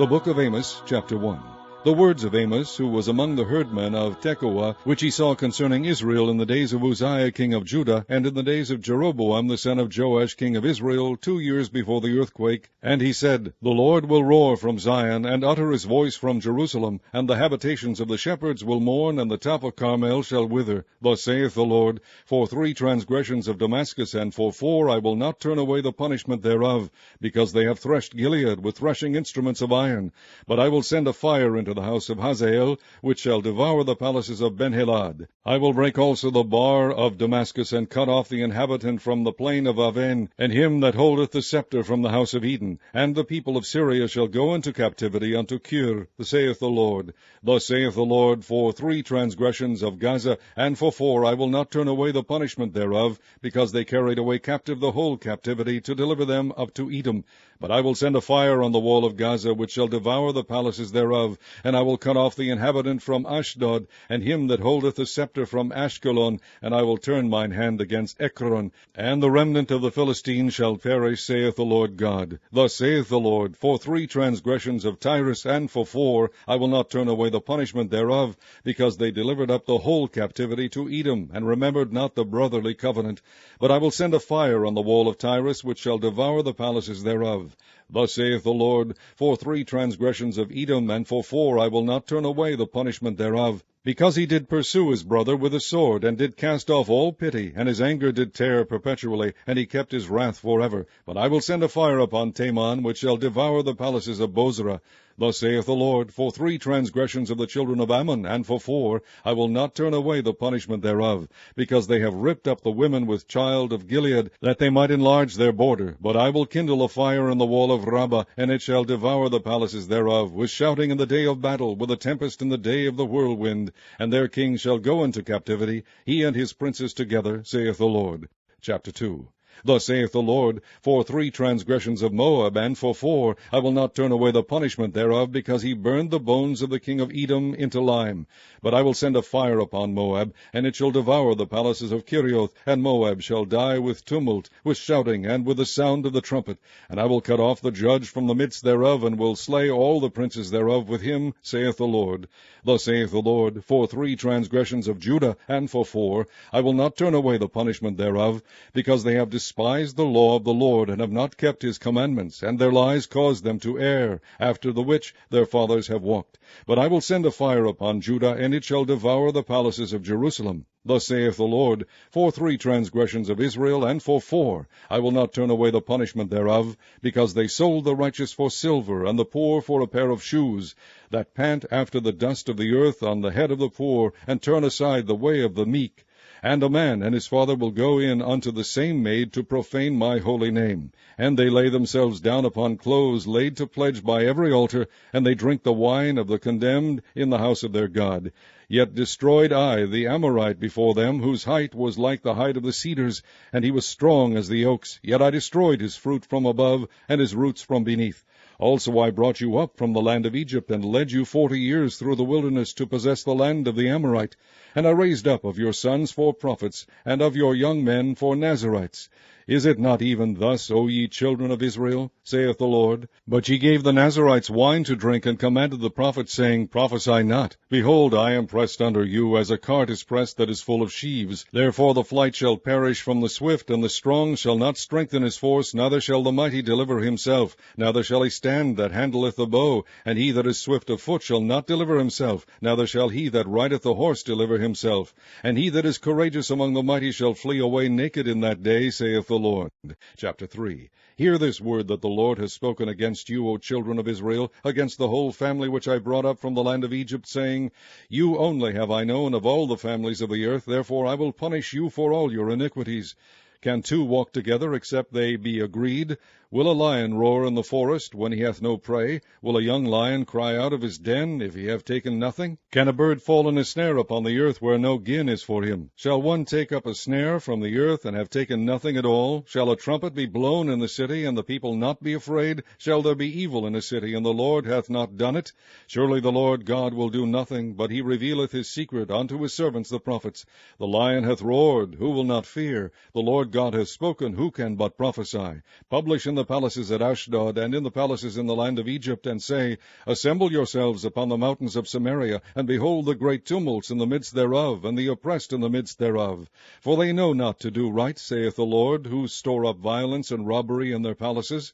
The book of Amos, chapter 1. The words of Amos, who was among the herdmen of Tekoa, which he saw concerning Israel in the days of Uzziah king of Judah, and in the days of Jeroboam the son of Joash king of Israel, 2 years before the earthquake. And he said, The Lord will roar from Zion, and utter his voice from Jerusalem, and the habitations of the shepherds will mourn, and the top of Carmel shall wither. Thus saith the Lord, For 3 transgressions of Damascus, and for 4 I will not turn away the punishment thereof, because they have threshed Gilead with threshing instruments of iron. But I will send a fire into the house of Hazael, which shall devour the palaces of Ben-Hadad. I will break also the bar of Damascus, and cut off the inhabitant from the plain of Aven, and him that holdeth the scepter from the house of Eden. And the people of Syria shall go into captivity unto Kir, saith the Lord. Thus saith the Lord, For 3 transgressions of Gaza, and for 4 I will not turn away the punishment thereof, because they carried away captive the whole captivity, to deliver them up to Edom. But I will send a fire on the wall of Gaza, which shall devour the palaces thereof, and I will cut off the inhabitant from Ashdod, and him that holdeth the scepter from Ashkelon, and I will turn mine hand against Ekron, and the remnant of the Philistines shall perish, saith the Lord God. Thus saith the Lord, For 3 transgressions of Tyrus, and for 4 I will not turn away the punishment thereof, because they delivered up the whole captivity to Edom, and remembered not the brotherly covenant. But I will send a fire on the wall of Tyrus, which shall devour the palaces thereof. Thus saith the Lord, For 3 transgressions of Edom, and for 4 I will not turn away the punishment thereof, because he did pursue his brother with a sword, and did cast off all pity, and his anger did tear perpetually, and he kept his wrath forever. But I will send a fire upon Taman, which shall devour the palaces of Bozrah. Thus saith the Lord, For 3 transgressions of the children of Ammon, and for 4 I will not turn away the punishment thereof, because they have ripped up the women with child of Gilead, that they might enlarge their border. But I will kindle a fire in the wall of Rabbah, and it shall devour the palaces thereof, with shouting in the day of battle, with a tempest in the day of the whirlwind. And their king shall go into captivity, he and his princes together, saith the Lord. Chapter 2. Thus saith the Lord, For 3 transgressions of Moab, and for 4 I will not turn away the punishment thereof, because he burned the bones of the king of Edom into lime. But I will send a fire upon Moab, and it shall devour the palaces of Kerioth, and Moab shall die with tumult, with shouting, and with the sound of the trumpet. And I will cut off the judge from the midst thereof, and will slay all the princes thereof with him, saith the Lord. Thus saith the Lord, For 3 transgressions of Judah, and for 4 I will not turn away the punishment thereof, because they have despised the law of the Lord, and have not kept his commandments, and their lies caused them to err, after the which their fathers have walked. But I will send a fire upon Judah, and it shall devour the palaces of Jerusalem. Thus saith the Lord, For 3 transgressions of Israel, and for 4 I will not turn away the punishment thereof, because they sold the righteous for silver, and the poor for a pair of shoes, that pant after the dust of the earth on the head of the poor, and turn aside the way of the meek. And a man and his father will go in unto the same maid to profane my holy name. And they lay themselves down upon clothes laid to pledge by every altar, and they drink the wine of the condemned in the house of their God. Yet destroyed I the Amorite before them, whose height was like the height of the cedars, and he was strong as the oaks. Yet I destroyed his fruit from above, and his roots from beneath. Also I brought you up from the land of Egypt, and led you 40 years through the wilderness to possess the land of the Amorite. And I raised up of your sons for prophets, and of your young men for Nazarites. Is it not even thus, O ye children of Israel, saith the Lord? But ye gave the Nazarites wine to drink, and commanded the prophets, saying, Prophesy not. Behold, I am pressed under you, as a cart is pressed that is full of sheaves. Therefore the flight shall perish from the swift, and the strong shall not strengthen his force, neither shall the mighty deliver himself, neither shall he stand that handleth the bow, and he that is swift of foot shall not deliver himself, neither shall he that rideth the horse deliver himself. And he that is courageous among the mighty shall flee away naked in that day, saith the Lord. Chapter 3. Hear this word that the Lord has spoken against you, O children of Israel, against the whole family which I brought up from the land of Egypt, saying, You only have I known of all the families of the earth, therefore I will punish you for all your iniquities. Can 2 walk together, except they be agreed? Will a lion roar in the forest when he hath no prey? Will a young lion cry out of his den if he have taken nothing? Can a bird fall in a snare upon the earth where no gin is for him? Shall one take up a snare from the earth and have taken nothing at all? Shall a trumpet be blown in the city, and the people not be afraid? Shall there be evil in a city, and the Lord hath not done it? Surely the Lord God will do nothing, but he revealeth his secret unto his servants the prophets. The lion hath roared, who will not fear? The Lord Lord God hath spoken, who can but prophesy? Publish in the palaces at Ashdod, and in the palaces in the land of Egypt, and say, Assemble yourselves upon the mountains of Samaria, and behold the great tumults in the midst thereof, and the oppressed in the midst thereof. For they know not to do right, saith the Lord, who store up violence and robbery in their palaces.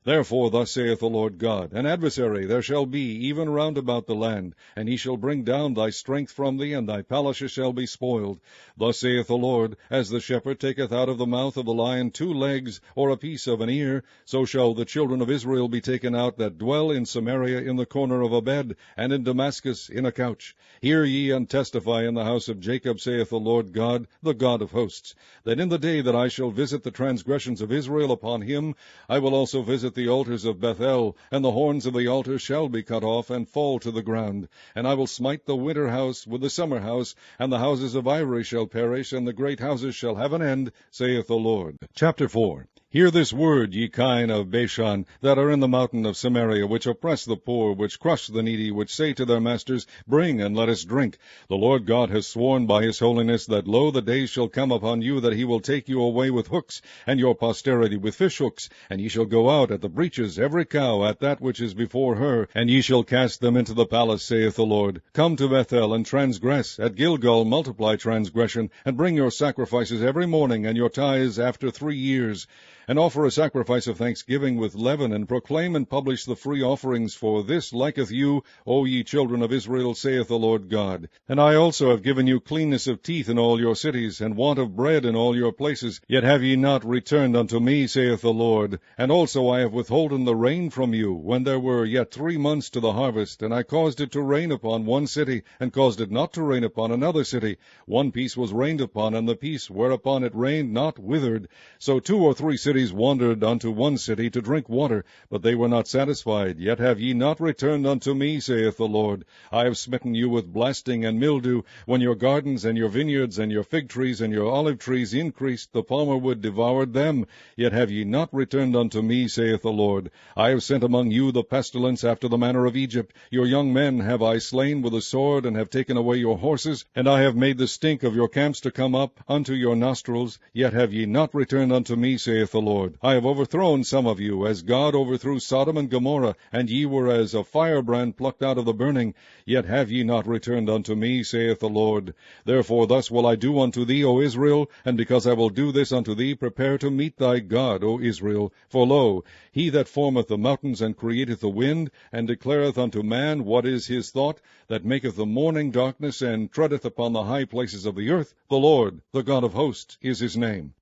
Therefore thus saith the Lord God, An adversary there shall be even round about the land, and he shall bring down thy strength from thee, and thy palaces shall be spoiled. Thus saith the Lord, As the shepherd taketh out of the mouth of the lion 2 legs, or a piece of an ear, so shall the children of Israel be taken out that dwell in Samaria in the corner of a bed, and in Damascus in a couch. Hear ye and testify in the house of Jacob, saith the Lord God, the God of hosts, that in the day that I shall visit the transgressions of Israel upon him, I will also visit the altars of Bethel, and the horns of the altar shall be cut off, and fall to the ground. And I will smite the winter house with the summer house, and the houses of ivory shall perish, and the great houses shall have an end, saith the Lord. Chapter 4. Hear this word, ye kine of Bashan, that are in the mountain of Samaria, which oppress the poor, which crush the needy, which say to their masters, Bring, and let us drink. The Lord God hath sworn by his holiness, that, lo, the days shall come upon you, that he will take you away with hooks, and your posterity with fish hooks, and ye shall go out at the breaches, every cow at that which is before her, and ye shall cast them into the palace, saith the Lord. Come to Bethel, and transgress. At Gilgal multiply transgression, and bring your sacrifices every morning, and your tithes after 3 years. And offer a sacrifice of thanksgiving with leaven, and proclaim and publish the free offerings, for this liketh you, O ye children of Israel, saith the Lord God. And I also have given you cleanness of teeth in all your cities, and want of bread in all your places, yet have ye not returned unto me, saith the Lord. And also I have withholden the rain from you, when there were yet 3 months to the harvest, and I caused it to rain upon one city, and caused it not to rain upon another city. One piece was rained upon, and the piece whereupon it rained not withered. So 2 or 3 cities wandered unto one city to drink water, but they were not satisfied. Yet have ye not returned unto me, saith the Lord. I have smitten you with blasting and mildew, when your gardens and your vineyards and your fig trees and your olive trees increased, the palmer wood devoured them. Yet have ye not returned unto me, saith the Lord. I have sent among you the pestilence after the manner of Egypt. Your young men have I slain with a sword, and have taken away your horses, and I have made the stink of your camps to come up unto your nostrils. Yet have ye not returned unto me, saith the Lord. I have overthrown some of you, as God overthrew Sodom and Gomorrah, and ye were as a firebrand plucked out of the burning. Yet have ye not returned unto me, saith the Lord. Therefore thus will I do unto thee, O Israel, and because I will do this unto thee, prepare to meet thy God, O Israel. For lo, he that formeth the mountains, and createth the wind, and declareth unto man what is his thought, that maketh the morning darkness, and treadeth upon the high places of the earth, the Lord, the God of hosts, is his name.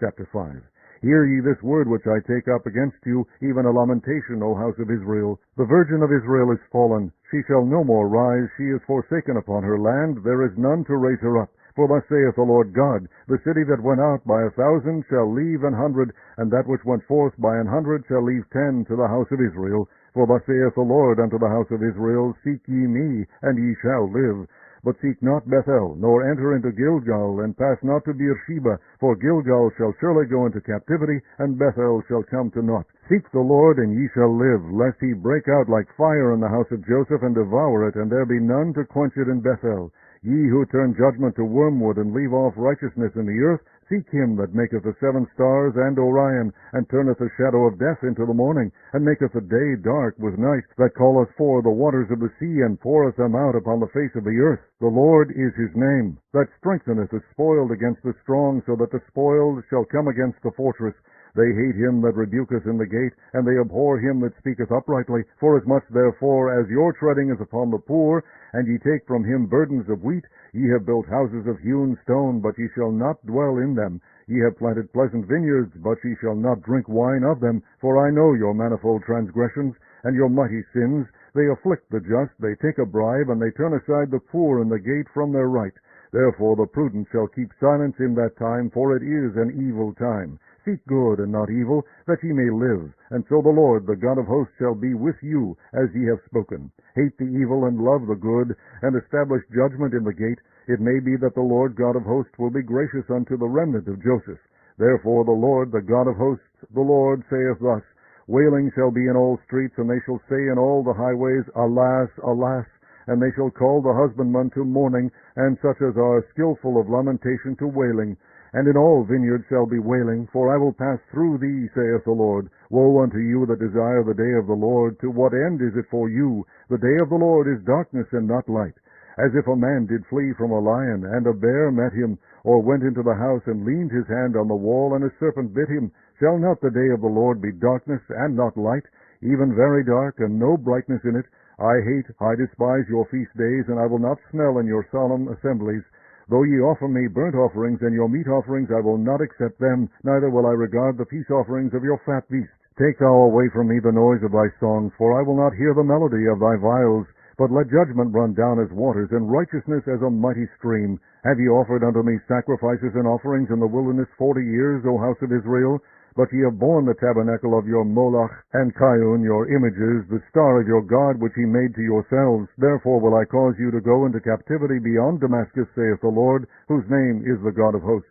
Chapter 5. Hear ye this word which I take up against you, even a lamentation, O house of Israel. The virgin of Israel is fallen. She shall no more rise. She is forsaken upon her land. There is none to raise her up. For thus saith the Lord God, The city that went out by 1,000 shall leave 100, and that which went forth by 100 shall leave 10 to the house of Israel. For thus saith the Lord unto the house of Israel, Seek ye me, and ye shall live. But seek not Bethel, nor enter into Gilgal, and pass not to Beersheba, for Gilgal shall surely go into captivity, and Bethel shall come to naught. Seek the Lord, and ye shall live, lest he break out like fire in the house of Joseph, and devour it, and there be none to quench it in Bethel. Ye who turn judgment to wormwood, and leave off righteousness in the earth, seek him that maketh the 7 stars and Orion, and turneth the shadow of death into the morning, and maketh the day dark with night, that calleth for the waters of the sea, and poureth them out upon the face of the earth. The Lord is his name, that strengtheneth the spoiled against the strong, so that the spoiled shall come against the fortress. They hate him that rebuketh in the gate, and they abhor him that speaketh uprightly. Forasmuch therefore as your treading is upon the poor, and ye take from him burdens of wheat, ye have built houses of hewn stone, but ye shall not dwell in them. Ye have planted pleasant vineyards, but ye shall not drink wine of them. For I know your manifold transgressions, and your mighty sins. They afflict the just, they take a bribe, and they turn aside the poor in the gate from their right. Therefore the prudent shall keep silence in that time, for it is an evil time. Seek good and not evil, that ye may live. And so the Lord, the God of hosts, shall be with you, as ye have spoken. Hate the evil and love the good, and establish judgment in the gate. It may be that the Lord God of hosts will be gracious unto the remnant of Joseph. Therefore the Lord, the God of hosts, the Lord saith thus, Wailing shall be in all streets, and they shall say in all the highways, Alas, alas! And they shall call the husbandman to mourning, and such as are skillful of lamentation to wailing. and in all vineyards shall be wailing, for I will pass through thee, saith the Lord. Woe unto you that desire the day of the Lord! To what end is it for you? The day of the Lord is darkness and not light. As if a man did flee from a lion, and a bear met him, or went into the house and leaned his hand on the wall, and a serpent bit him. Shall not the day of the Lord be darkness and not light, even very dark, and no brightness in it? I despise your feast days, and I will not smell in your solemn assemblies. Though ye offer me burnt offerings and your meat offerings, I will not accept them, neither will I regard the peace offerings of your fat beasts. Take thou away from me the noise of thy songs, for I will not hear the melody of thy viols. But let judgment run down as waters, and righteousness as a mighty stream. Have ye offered unto me sacrifices and offerings in the wilderness 40 years, O house of Israel? But ye have borne the tabernacle of your Moloch, and Chiun your images, the star of your God, which ye made to yourselves. Therefore will I cause you to go into captivity beyond Damascus, saith the Lord, whose name is the God of hosts.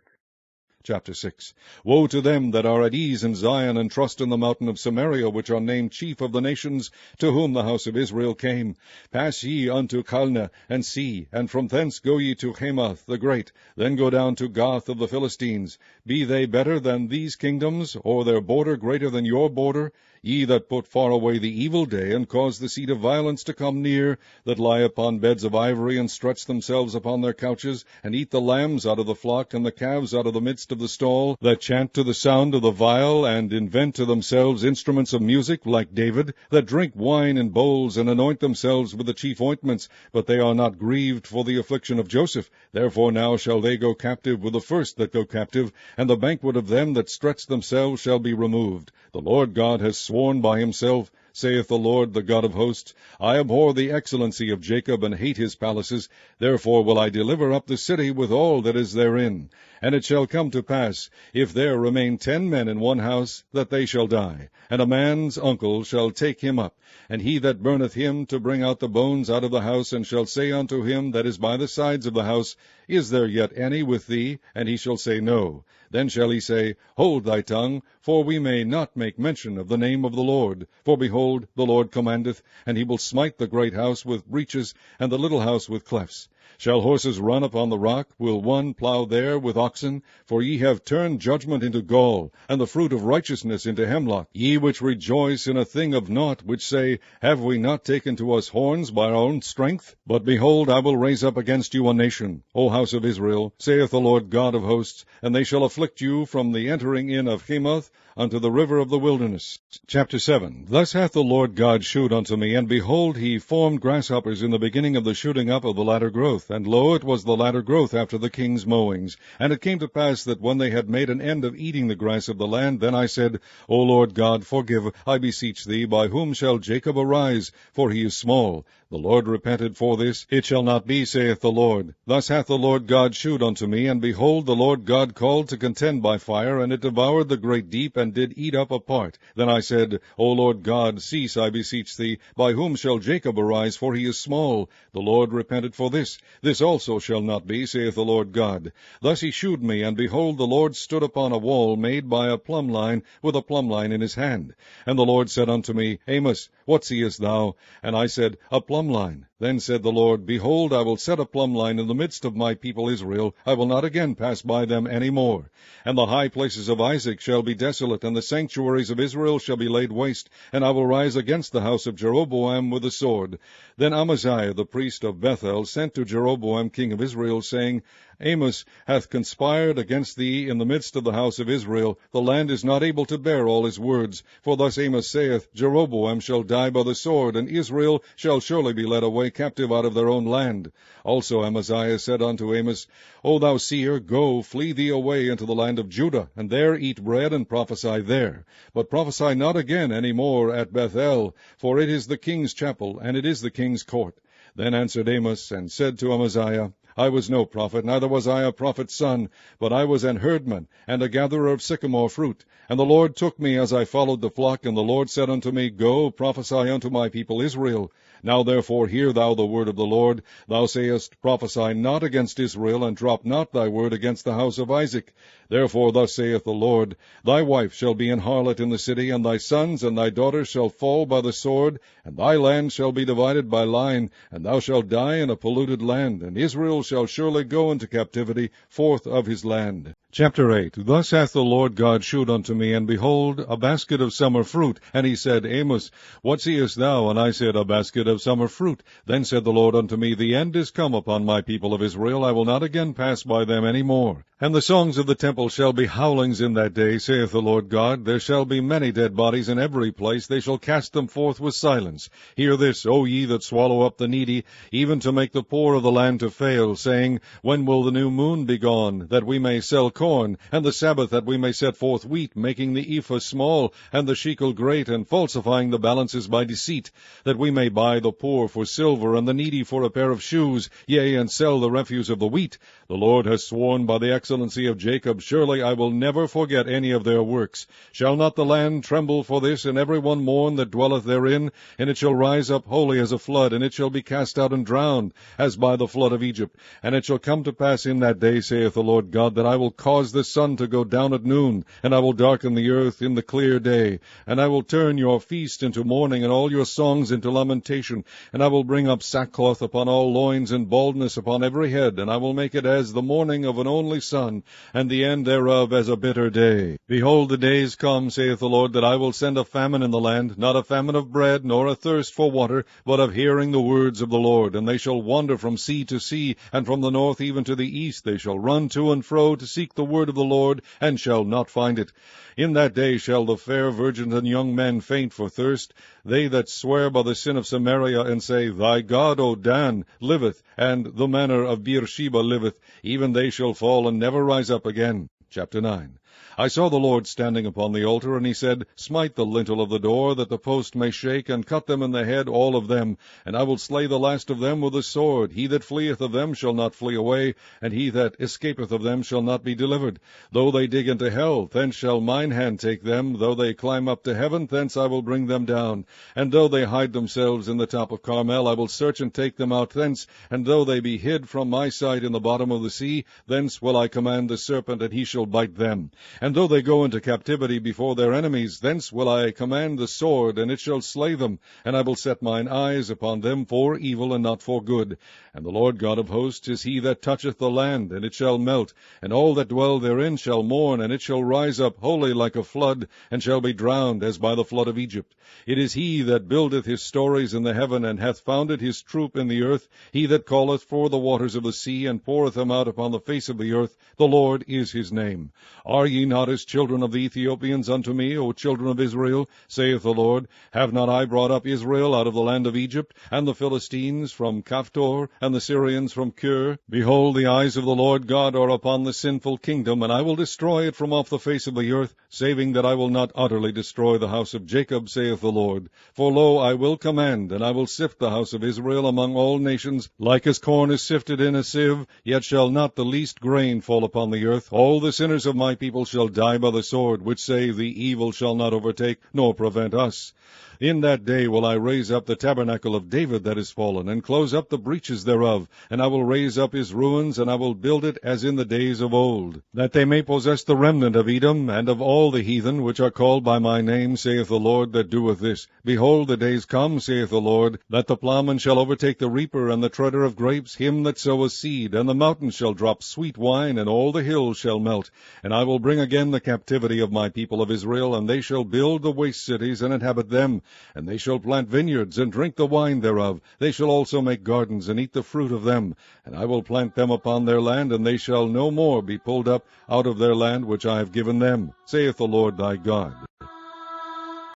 Chapter 6. Woe to them that are at ease in Zion, and trust in the mountain of Samaria, which are named chief of the nations, to whom the house of Israel came. Pass ye unto Calneh, and see, and from thence go ye to Hamath the great, then go down to Gath of the Philistines. Be they better than these kingdoms, or their border greater than your border? Ye that put far away the evil day, and cause the seat of violence to come near, that lie upon beds of ivory, and stretch themselves upon their couches, and eat the lambs out of the flock, and the calves out of the midst of the stall, that chant to the sound of the viol, and invent to themselves instruments of music, like David, that drink wine in bowls, and anoint themselves with the chief ointments, but they are not grieved for the affliction of Joseph. Therefore now shall they go captive with the first that go captive, and the banquet of them that stretch themselves shall be removed. The Lord God has sworn by himself, saith the Lord, the God of hosts, I abhor the excellency of Jacob, and hate his palaces. Therefore will I deliver up the city with all that is therein. And it shall come to pass, if there remain 10 men in one house, that they shall die, and a man's uncle shall take him up, and he that burneth him to bring out the bones out of the house, and shall say unto him that is by the sides of the house, Is there yet any with thee? And he shall say, No. Then shall he say, Hold thy tongue, for we may not make mention of the name of the Lord. For behold, the Lord commandeth, and he will smite the great house with breaches, and the little house with clefts. Shall horses run upon the rock? Will one plow there with oxen? For ye have turned judgment into gall, and the fruit of righteousness into hemlock. Ye which rejoice in a thing of naught, which say, Have we not taken to us horns by our own strength? But behold, I will raise up against you a nation, O house of Israel, saith the Lord God of hosts, and they shall afflict you from the entering in of Hamath unto the river of the wilderness. Chapter 7. Thus hath the Lord God shewed unto me, and behold, he formed grasshoppers in the beginning of the shooting up of the latter growth, and lo, it was the latter growth after the king's mowings. And it came to pass that when they had made an end of eating the grass of the land, then I said, O Lord God, forgive, I beseech thee, by whom shall Jacob arise? For he is small. The Lord repented for this. It shall not be, saith the Lord. Thus hath the Lord God shewed unto me, and behold, the Lord God called to contend by fire, and it devoured the great deep, and did eat up a part. Then I said, O Lord God, cease, I beseech thee, by whom shall Jacob arise? For he is small. The Lord repented for this. This also shall not be, saith the Lord God. Thus he shewed me, and behold, the Lord stood upon a wall made by a plumb line, with a plumb line in his hand. And the Lord said unto me, Amos, what seest thou? And I said, A plumb line. Then said the Lord, Behold, I will set a plumb line in the midst of my people Israel. I will not again pass by them any more. And the high places of Isaac shall be desolate, and the sanctuaries of Israel shall be laid waste. And I will rise against the house of Jeroboam with the sword. Then Amaziah the priest of Bethel sent to Jeroboam king of Israel, saying, Amos hath conspired against thee in the midst of the house of Israel. The land is not able to bear all his words. For thus Amos saith, Jeroboam shall die by the sword, and Israel shall surely be led away captive out of their own land. Also Amaziah said unto Amos, O thou seer, go, flee thee away into the land of Judah, and there eat bread, and prophesy there. But prophesy not again any more at Bethel, for it is the king's chapel, and it is the king's court. Then answered Amos, and said to Amaziah, I was no prophet, neither was I a prophet's son, but I was an herdman, and a gatherer of sycamore fruit. And the Lord took me as I followed the flock, and the Lord said unto me, Go, prophesy unto my people Israel. Now therefore hear thou the word of the Lord. Thou sayest, Prophesy not against Israel, and drop not thy word against the house of Isaac. Therefore thus saith the Lord, Thy wife shall be an harlot in the city, and thy sons and thy daughters shall fall by the sword, and thy land shall be divided by line, and thou shalt die in a polluted land, and Israel shall surely go into captivity forth of his land. Chapter 8. Thus hath the Lord God shewed unto me, and behold, a basket of summer fruit. And he said, Amos, what seest thou? And I said, A basket of summer fruit. Then said the Lord unto me, The end is come upon my people of Israel. I will not again pass by them any more. And the songs of the temple shall be howlings in that day, saith the Lord God. There shall be many dead bodies in every place. They shall cast them forth with silence. Hear this, O ye that swallow up the needy, even to make the poor of the land to fail, saying, When will the new moon be gone, that we may sell corn, and the Sabbath that we may set forth wheat, making the ephah small, and the shekel great, and falsifying the balances by deceit, that we may buy the poor for silver, and the needy for a pair of shoes, yea, and sell the refuse of the wheat? The Lord has sworn by the excellency of Jacob, surely I will never forget any of their works. Shall not the land tremble for this, and every one mourn that dwelleth therein? And it shall rise up wholly as a flood, and it shall be cast out and drowned, as by the flood of Egypt. And it shall come to pass in that day, saith the Lord God, that I will cause the sun to go down at noon, and I will darken the earth in the clear day. And I will turn your feast into mourning, and all your songs into lamentation. And I will bring up sackcloth upon all loins, and baldness upon every head. And I will make it as the morning of an only son, and the end thereof as a bitter day. Behold, the days come, saith the Lord, that I will send a famine in the land, not a famine of bread, nor a thirst for water, but of hearing the words of the Lord. And they shall wander from sea to sea, and from the north even to the east. They shall run to and fro to seek the word of the Lord, and shall not find it. In that day shall the fair virgins and young men faint for thirst. They that swear by the sin of Samaria, and say, Thy God, O Dan, liveth, and the manor of Beersheba liveth, even they shall fall and never rise up again. Chapter 9. I saw the Lord standing upon the altar, and he said, Smite the lintel of the door, that the post may shake, and cut them in the head, all of them. And I will slay the last of them with the sword. He that fleeth of them shall not flee away, and he that escapeth of them shall not be delivered. Though they dig into hell, thence shall mine hand take them. Though they climb up to heaven, thence I will bring them down. And though they hide themselves in the top of Carmel, I will search and take them out thence. And though they be hid from my sight in the bottom of the sea, thence will I command the serpent, and he shall bite them. And though they go into captivity before their enemies, thence will I command the sword, and it shall slay them. And I will set mine eyes upon them for evil, and not for good. And the Lord God of hosts is he that toucheth the land, and it shall melt. And all that dwell therein shall mourn, and it shall rise up wholly like a flood, and shall be drowned as by the flood of Egypt. It is he that buildeth his stories in the heaven, and hath founded his troop in the earth. He that calleth for the waters of the sea, and poureth them out upon the face of the earth. The Lord is his name. Are ye not as children of the Ethiopians unto me, O children of Israel, saith the Lord? Have not I brought up Israel out of the land of Egypt, and the Philistines from Caphtor, and the Syrians from Kir? Behold, the eyes of the Lord God are upon the sinful kingdom, and I will destroy it from off the face of the earth, saving that I will not utterly destroy the house of Jacob, saith the Lord. For lo, I will command, and I will sift the house of Israel among all nations, like as corn is sifted in a sieve, yet shall not the least grain fall upon the earth. All the sinners of my people shall die by the sword, which say, The evil shall not overtake, nor prevent us. In that day will I raise up the tabernacle of David that is fallen, and close up the breaches thereof, and I will raise up his ruins, and I will build it as in the days of old, that they may possess the remnant of Edom, and of all the heathen which are called by my name, saith the Lord that doeth this. Behold, the days come, saith the Lord, that the plowman shall overtake the reaper, and the treader of grapes, him that soweth seed, and the mountains shall drop sweet wine, and all the hills shall melt. And I will bring again the captivity of my people of Israel, and they shall build the waste cities, and inhabit them. And they shall plant vineyards, and drink the wine thereof. They shall also make gardens, and eat the fruit of them. And I will plant them upon their land, and they shall no more be pulled up out of their land which I have given them, saith the Lord thy God.